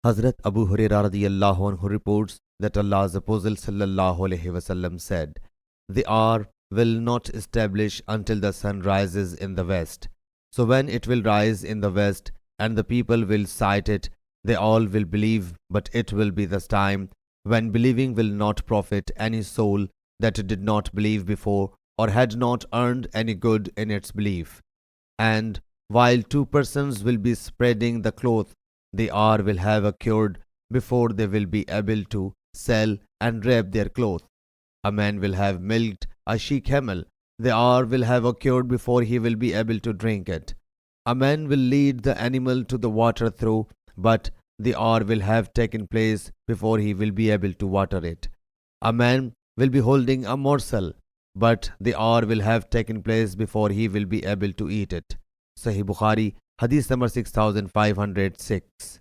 Hazrat Abu Hurairah radiyallahu anhu reports that Allah's Apostle sallallahu alaihi wasallam said, "The hour will not establish until the sun rises in the west. So when it will rise in the west and the people will sight it, they all will believe, but it will be the time when believing will not profit any soul that did not believe before or had not earned any good in its belief. And while two persons will be spreading the cloth, the hour will have occurred before they will be able to sell and wrap their cloth. A man will have milked a she camel. The hour will have occurred before he will be able to drink it. A man will lead the animal to the water through, but the hour will have taken place before he will be able to water it. A man will be holding a morsel, but the hour will have taken place before he will be able to eat it." Sahih Bukhari, Hadith number 6506.